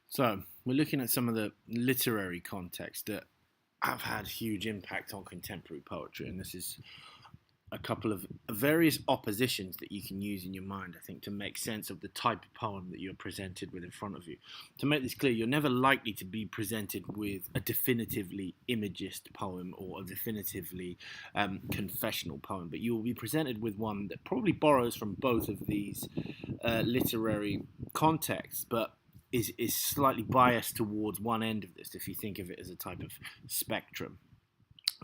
So, we're looking at some of the literary context that have had huge impact on contemporary poetry, and this is a couple of various oppositions that you can use in your mind, I think, to make sense of the type of poem that you're presented with in front of you. To make this clear, you're never likely to be presented with a definitively imagist poem or a definitively confessional poem, but you will be presented with one that probably borrows from both of these literary contexts, but is slightly biased towards one end of this if you think of it as a type of spectrum.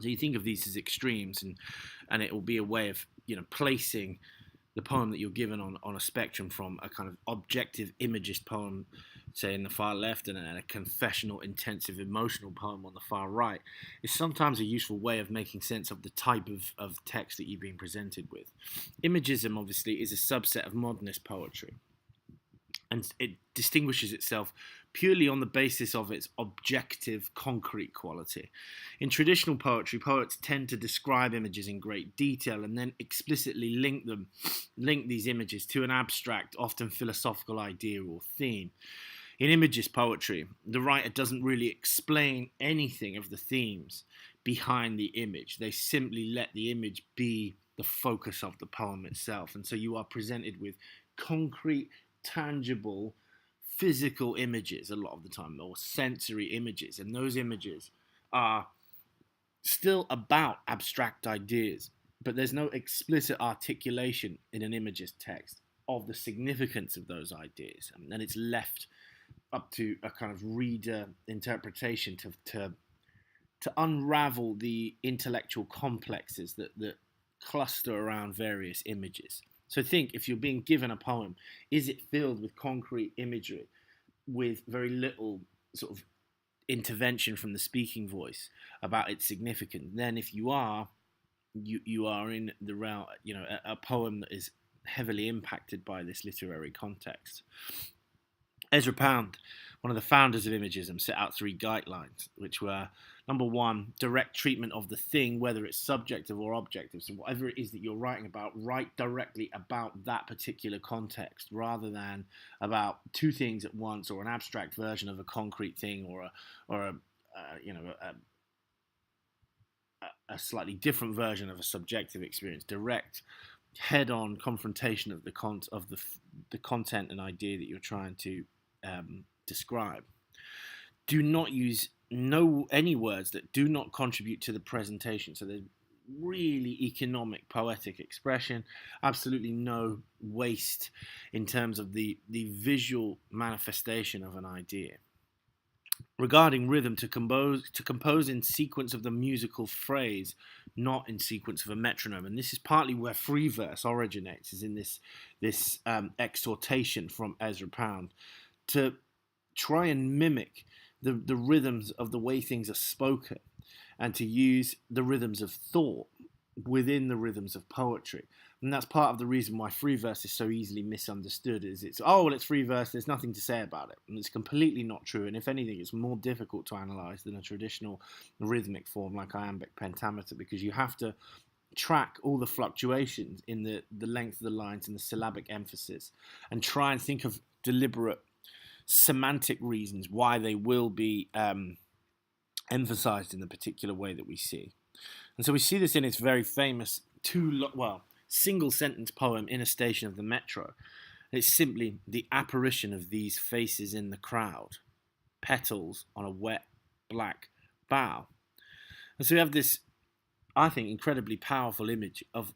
So you think of these as extremes, and it will be a way of placing the poem that you're given on a spectrum from a kind of objective imagist poem, say in the far left, and a confessional, intensive, emotional poem on the far right. Is sometimes a useful way of making sense of the type of text that you've been presented with. Imagism, obviously, is a subset of modernist poetry, and it distinguishes itself purely on the basis of its objective, concrete quality. In traditional poetry, poets tend to describe images in great detail and then explicitly link these images to an abstract, often philosophical idea or theme. In imagist poetry, the writer doesn't really explain anything of the themes behind the image. They simply let the image be the focus of the poem itself. And so you are presented with concrete, tangible, physical images a lot of the time, or sensory images, and those images are still about abstract ideas, but there's no explicit articulation in an imagist text of the significance of those ideas, and then it's left up to a kind of reader interpretation to unravel the intellectual complexes that cluster around various images. So think, if you're being given a poem, is it filled with concrete imagery with very little sort of intervention from the speaking voice about its significance? Then if you are, you are in the realm, a poem that is heavily impacted by this literary context. Ezra Pound, one of the founders of Imagism, set out three guidelines, which were: number one, direct treatment of the thing, whether it's subjective or objective. So whatever it is that you're writing about, write directly about that particular context, rather than about two things at once, or an abstract version of a concrete thing, or a slightly different version of a subjective experience. Direct, head-on confrontation of the content and idea that you're trying to describe. Do not use any words that do not contribute to the presentation. So there's really economic poetic expression, absolutely no waste in terms of the visual manifestation of an idea. Regarding rhythm, to compose in sequence of the musical phrase, not in sequence of a metronome. And this is partly where free verse originates, is in this exhortation from Ezra Pound to try and mimic the rhythms of the way things are spoken, and to use the rhythms of thought within the rhythms of poetry. And that's part of the reason why free verse is so easily misunderstood. Is it's, oh well, it's free verse, there's nothing to say about it, and it's completely not true. And if anything, it's more difficult to analyze than a traditional rhythmic form like iambic pentameter, because you have to track all the fluctuations in the length of the lines and the syllabic emphasis, and try and think of deliberate semantic reasons why they will be emphasized in the particular way that we see. And so we see this in its very famous single sentence poem, In a Station of the Metro. It's simply the apparition of these faces in the crowd, petals on a wet black bough. And so we have this, I think, incredibly powerful image of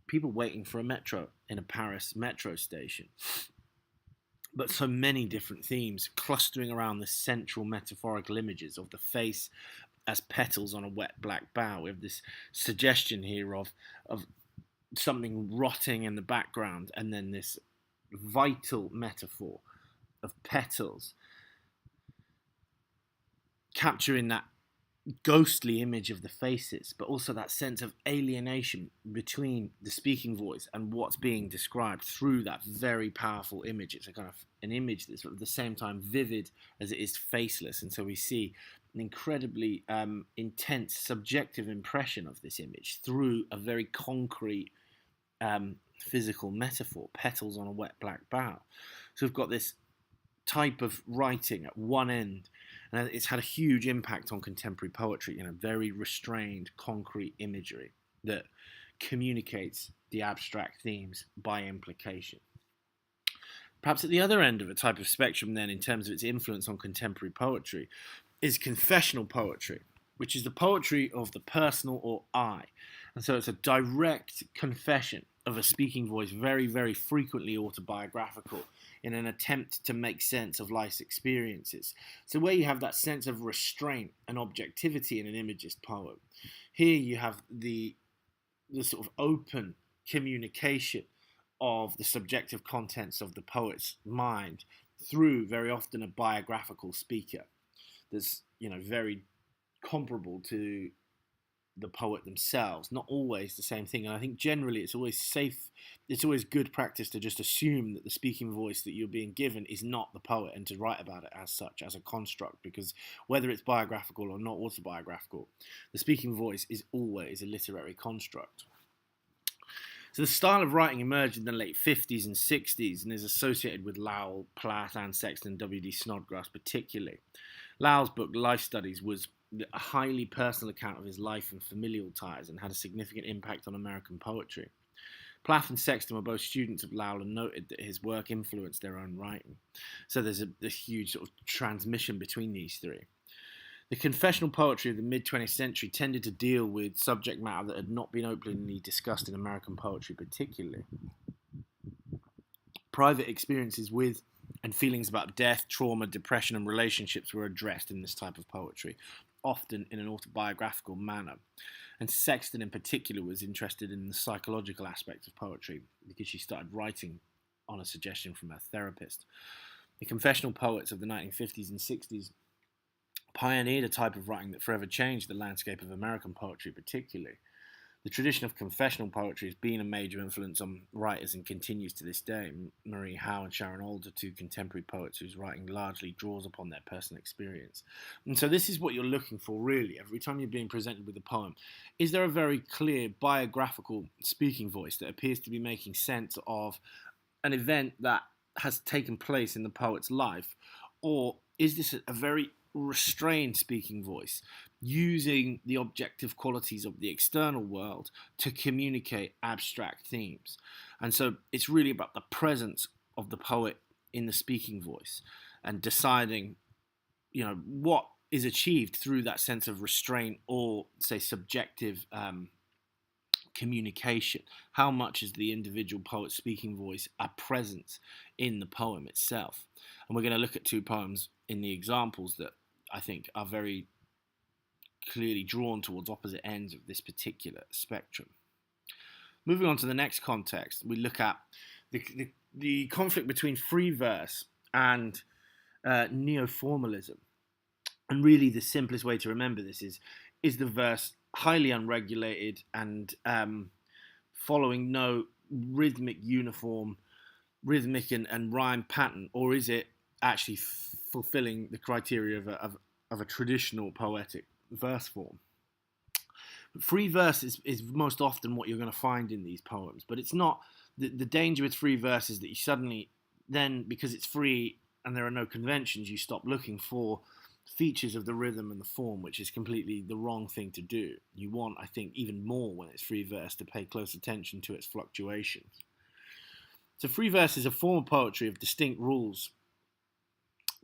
people waiting for a metro in a Paris metro station, but so many different themes clustering around the central metaphorical images of the face as petals on a wet black bough. We have this suggestion here of something rotting in the background, and then this vital metaphor of petals capturing that ghostly image of the faces, but also that sense of alienation between the speaking voice and what's being described through that very powerful image. It's a kind of an image that's at the same time vivid as it is faceless, and so we see an incredibly intense subjective impression of this image through a very concrete physical metaphor: petals on a wet black bough. So we've got this type of writing at one end, and it's had a huge impact on contemporary poetry. Very restrained, concrete imagery that communicates the abstract themes by implication. Perhaps at the other end of a type of spectrum, then, in terms of its influence on contemporary poetry, is confessional poetry, which is the poetry of the personal or I. And so it's a direct confession of a speaking voice, very, very frequently autobiographical, in an attempt to make sense of life's experiences. So where you have that sense of restraint and objectivity in an imagist poem, here you have the sort of open communication of the subjective contents of the poet's mind through very often a biographical speaker that's very comparable to the poet themselves. Not always the same thing, and I think generally it's always good practice to just assume that the speaking voice that you're being given is not the poet, and to write about it as such, as a construct, because whether it's biographical or not autobiographical, the speaking voice is always a literary construct. So the style of writing emerged in the late 50s and 60s and is associated with Lowell, Plath, Anne Sexton, W.D. Snodgrass particularly. Lowell's book, Life Studies, was a highly personal account of his life and familial ties and had a significant impact on American poetry. Plath and Sexton were both students of Lowell and noted that his work influenced their own writing. So there's a huge sort of transmission between these three. The confessional poetry of the mid-20th century tended to deal with subject matter that had not been openly discussed in American poetry particularly. Private experiences with and feelings about death, trauma, depression, and relationships were addressed in this type of poetry, often in an autobiographical manner. And Sexton in particular was interested in the psychological aspect of poetry because she started writing on a suggestion from her therapist. The confessional poets of the 1950s and 60s pioneered a type of writing that forever changed the landscape of American poetry particularly. The tradition of confessional poetry has been a major influence on writers and continues to this day. Marie Howe and Sharon Olds are two contemporary poets whose writing largely draws upon their personal experience. And so this is what you're looking for, really, every time you're being presented with a poem. Is there a very clear biographical speaking voice that appears to be making sense of an event that has taken place in the poet's life? Or is this a very restrained speaking voice, using the objective qualities of the external world to communicate abstract themes? And so it's really about the presence of the poet in the speaking voice and deciding, what is achieved through that sense of restraint or, say, subjective communication. How much is the individual poet's speaking voice a presence in the poem itself? And we're going to look at two poems in the examples that I think are very clearly drawn towards opposite ends of this particular spectrum. Moving on to the next context, we look at the conflict between free verse and neoformalism. And really the simplest way to remember this is the verse highly unregulated and following no rhythmic and rhyme pattern, or is it actually fulfilling the criteria of a traditional poetic verse form? Free verse is most often what you're going to find in these poems, but it's not. The danger with free verse is that you suddenly then, because it's free and there are no conventions, you stop looking for features of the rhythm and the form, which is completely the wrong thing to do. You want, I think, even more when it's free verse to pay close attention to its fluctuations. So free verse is a form of poetry of distinct rules.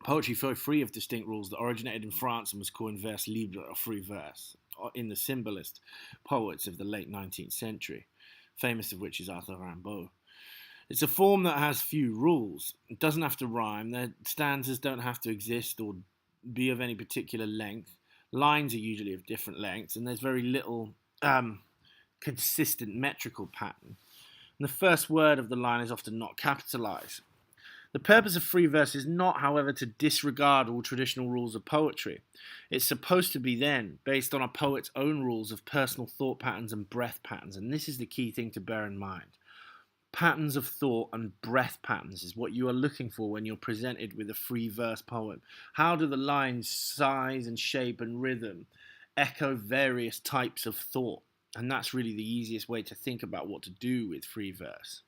Poetry free of distinct rules that originated in France and was called vers libre or free verse in the symbolist poets of the late 19th century, famous of which is Arthur Rimbaud. It's a form that has few rules. It doesn't have to rhyme. Their stanzas don't have to exist or be of any particular length. Lines are usually of different lengths, and there's very little consistent metrical pattern. And the first word of the line is often not capitalized. The purpose of free verse is not, however, to disregard all traditional rules of poetry. It's supposed to be then based on a poet's own rules of personal thought patterns and breath patterns, and this is the key thing to bear in mind. Patterns of thought and breath patterns is what you are looking for when you're presented with a free verse poem. How do the lines' size and shape and rhythm echo various types of thought? And that's really the easiest way to think about what to do with free verse.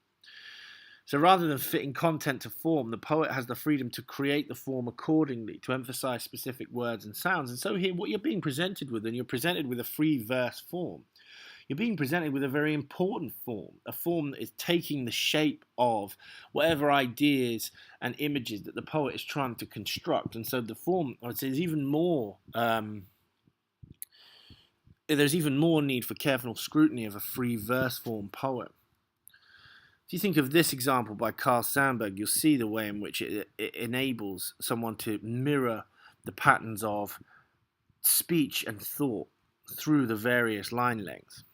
So rather than fitting content to form, the poet has the freedom to create the form accordingly, to emphasize specific words and sounds. And so here, what you're being presented with, and you're presented with a free verse form, you're being presented with a very important form, a form that is taking the shape of whatever ideas and images that the poet is trying to construct. And so the form, I would say, is even more, there's even more need for careful scrutiny of a free verse form poem. If you think of this example by Carl Sandburg, you'll see the way in which it enables someone to mirror the patterns of speech and thought through the various line lengths.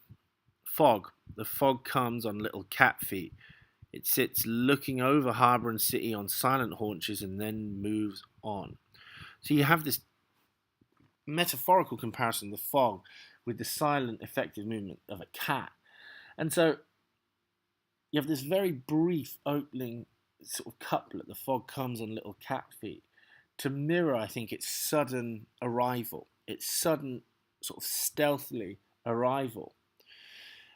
Fog. The fog comes on little cat feet. It sits looking over harbour and city on silent haunches and then moves on. So you have this metaphorical comparison of the fog with the silent, effective movement of a cat. And so you have this very brief opening sort of couplet, the fog comes on little cat feet, to mirror, I think, its sudden arrival, its sudden sort of stealthily arrival.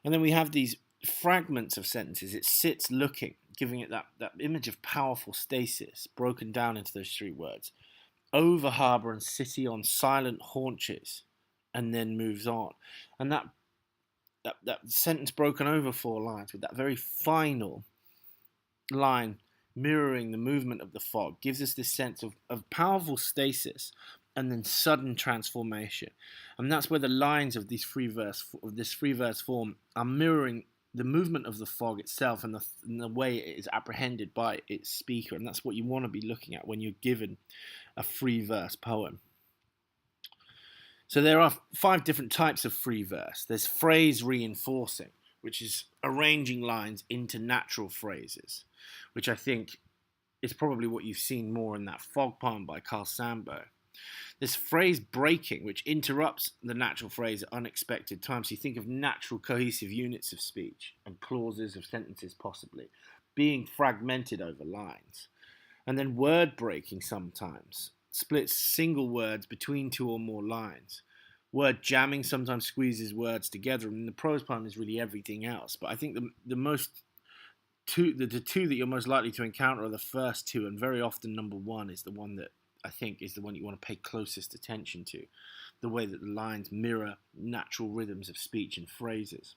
And then we have these fragments of sentences. It sits looking, giving it that image of powerful stasis, broken down into those three words. Over harbour and city on silent haunches, and then moves on. And that sentence broken over 4 lines with that very final line mirroring the movement of the fog gives us this sense of powerful stasis and then sudden transformation. And that's where the lines of this free verse form are mirroring the movement of the fog itself and the way it is apprehended by its speaker. And that's what you want to be looking at when you're given a free verse poem. So there are 5 different types of free verse. There's phrase reinforcing, which is arranging lines into natural phrases, which I think is probably what you've seen more in that fog poem by Carl Sandburg. There's phrase breaking, which interrupts the natural phrase at unexpected times. So you think of natural cohesive units of speech and clauses of sentences possibly being fragmented over lines. And then word breaking sometimes splits single words between 2 or more lines. Word jamming sometimes squeezes words together, and the prose poem is really everything else. But I think the two that you're most likely to encounter are the first 2, and very often number 1 is the one that I think is the one you want to pay closest attention to, the way that the lines mirror natural rhythms of speech and phrases,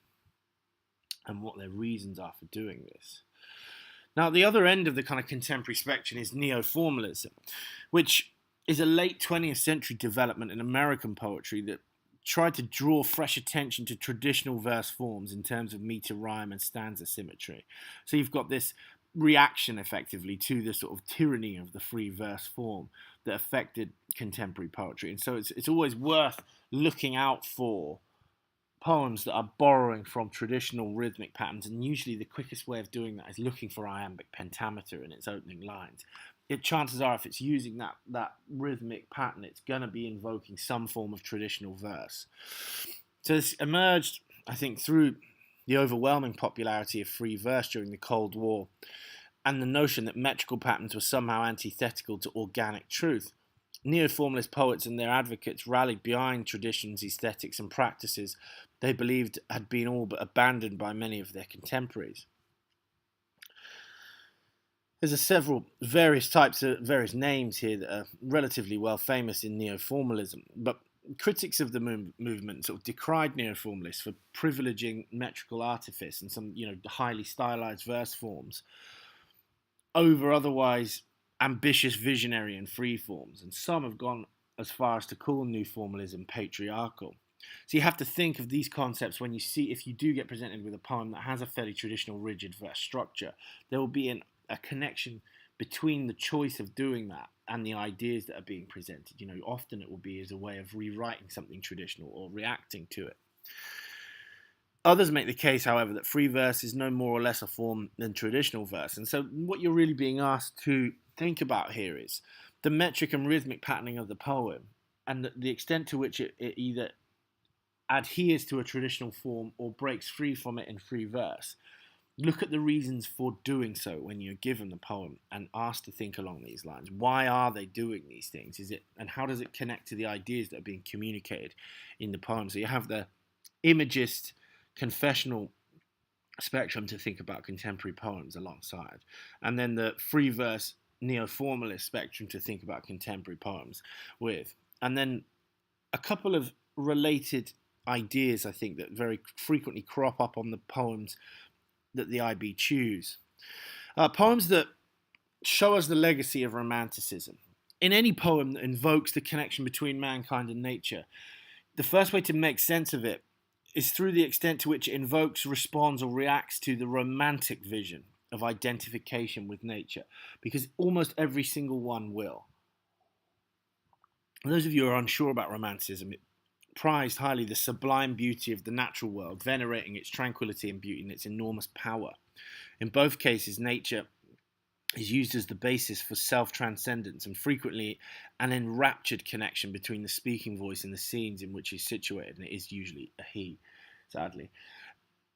and what their reasons are for doing this. Now, at the other end of the kind of contemporary spectrum is neo-formalism, which is a late 20th century development in American poetry that tried to draw fresh attention to traditional verse forms in terms of meter, rhyme, and stanza symmetry. So you've got this reaction, effectively, to the sort of tyranny of the free verse form that affected contemporary poetry. And so it's always worth looking out for poems that are borrowing from traditional rhythmic patterns, and usually the quickest way of doing that is looking for iambic pentameter in its opening lines. Chances are, if it's using that rhythmic pattern, it's going to be invoking some form of traditional verse. So this emerged, I think, through the overwhelming popularity of free verse during the Cold War, and the notion that metrical patterns were somehow antithetical to organic truth. Neo-formalist poets and their advocates rallied behind traditions, aesthetics, and practices they believed had been all but abandoned by many of their contemporaries. There's various names here that are relatively well famous in neo-formalism, but critics of the movement sort of decried neo-formalists for privileging metrical artifice and some, highly stylized verse forms over otherwise ambitious visionary and free forms, and some have gone as far as to call new formalism patriarchal. So you have to think of these concepts when if you do get presented with a poem that has a fairly traditional rigid verse structure, there will be a connection between the choice of doing that and the ideas that are being presented. Often it will be as a way of rewriting something traditional or reacting to it. Others make the case, however, that free verse is no more or less a form than traditional verse. And so what you're really being asked to think about here is the metric and rhythmic patterning of the poem and the extent to which it either adheres to a traditional form or breaks free from it in free verse. Look at the reasons for doing so when you're given the poem and asked to think along these lines. Why are they doing these things? And how does it connect to the ideas that are being communicated in the poem? So you have the imagist confessional spectrum to think about contemporary poems alongside, and then the free verse neo-formalist spectrum to think about contemporary poems with, and then a couple of related ideas I think that very frequently crop up on the poems that the IB choose. Poems that show us the legacy of Romanticism. In any poem that invokes the connection between mankind and nature, the first way to make sense of it is through the extent to which it invokes, responds, or reacts to the romantic vision of identification with nature, because almost every single one will. For those of you who are unsure about Romanticism, it prized highly the sublime beauty of the natural world, venerating its tranquility and beauty and its enormous power. In both cases, nature is used as the basis for self-transcendence and frequently an enraptured connection between the speaking voice and the scenes in which he's situated, and it is usually a he, sadly.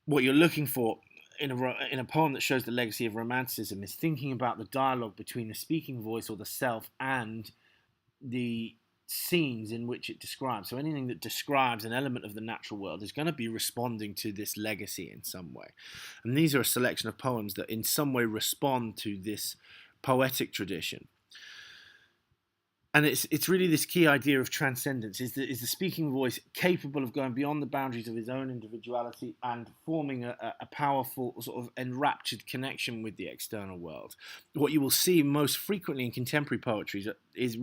What you're looking for in a poem that shows the legacy of Romanticism is thinking about the dialogue between the speaking voice or the self and the scenes in which it describes. So anything that describes an element of the natural world is going to be responding to this legacy in some way. And these are a selection of poems that in some way respond to this poetic tradition. And it's really this key idea of transcendence. Is the speaking voice capable of going beyond the boundaries of his own individuality and forming a powerful sort of enraptured connection with the external world? What you will see most frequently in contemporary poetry is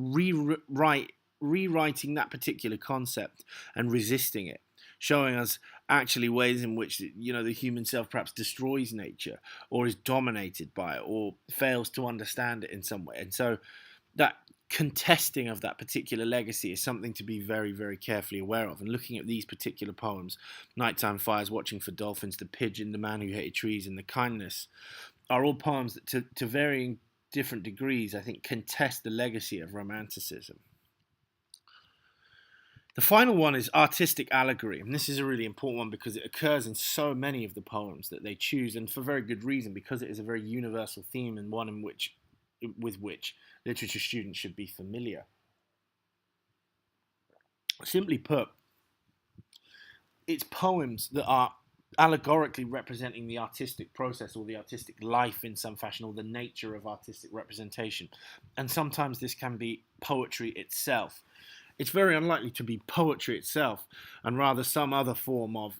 rewriting that particular concept and resisting it, showing us actually ways in which the human self perhaps destroys nature or is dominated by it or fails to understand it in some way. And so that contesting of that particular legacy is something to be very, very carefully aware of. And looking at these particular poems, Nighttime Fires, Watching for Dolphins, The Pigeon, The Man Who Hated Trees, and The Kindness, are all poems that to varying different degrees, I think, contest the legacy of Romanticism. The final one is artistic allegory, and this is a really important one because it occurs in so many of the poems that they choose, and for very good reason, because it is a very universal theme and one with which literature students should be familiar. Simply put, it's poems that are allegorically representing the artistic process or the artistic life in some fashion, or the nature of artistic representation. And sometimes this can be poetry itself. It's very unlikely to be poetry itself, and rather some other form of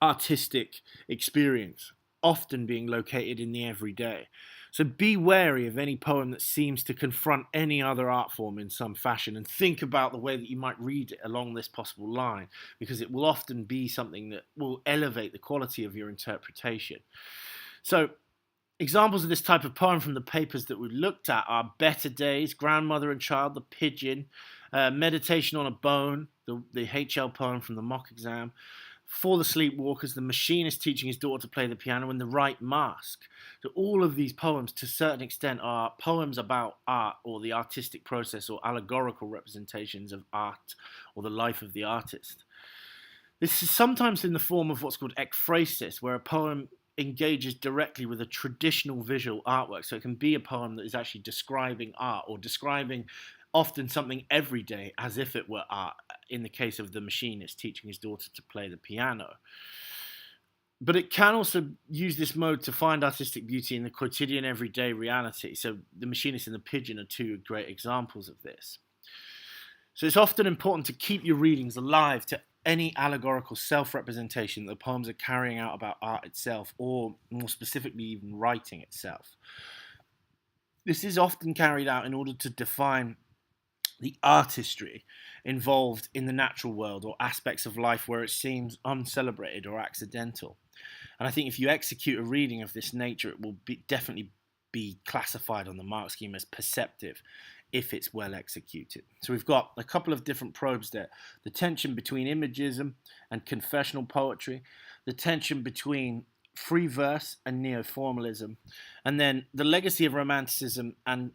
artistic experience, often being located in the everyday. So be wary of any poem that seems to confront any other art form in some fashion, and think about the way that you might read it along this possible line, because it will often be something that will elevate the quality of your interpretation. So examples of this type of poem from the papers that we've looked at are Better Days, Grandmother and Child, The Pigeon, Meditation on a Bone, the HL poem from the mock exam, For the Sleepwalkers, The Machinist Teaching His Daughter to Play the Piano, and The Right Mask. So all of these poems, to a certain extent, are poems about art or the artistic process or allegorical representations of art or the life of the artist. This is sometimes in the form of what's called ekphrasis, where a poem engages directly with a traditional visual artwork. So it can be a poem that is actually describing art or describing often something everyday as if it were art, in the case of the machinist teaching his daughter to play the piano. But it can also use this mode to find artistic beauty in the quotidian everyday reality. So the machinist and the pigeon are two great examples of this. So it's often important to keep your readings alive to any allegorical self-representation that the poems are carrying out about art itself, or more specifically even writing itself. This is often carried out in order to define the artistry involved in the natural world or aspects of life where it seems uncelebrated or accidental. And I think if you execute a reading of this nature, it will definitely be classified on the mark scheme as perceptive if it's well executed. So we've got a couple of different probes there. The tension between imagism and confessional poetry, the tension between free verse and neo-formalism, and then the legacy of Romanticism and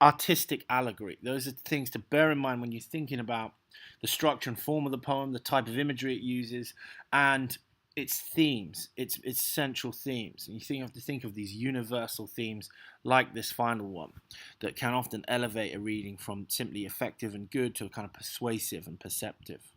artistic allegory. Those are things to bear in mind when you're thinking about the structure and form of the poem, the type of imagery it uses, and its themes, its central themes. And you have to think of these universal themes like this final one that can often elevate a reading from simply effective and good to a kind of persuasive and perceptive.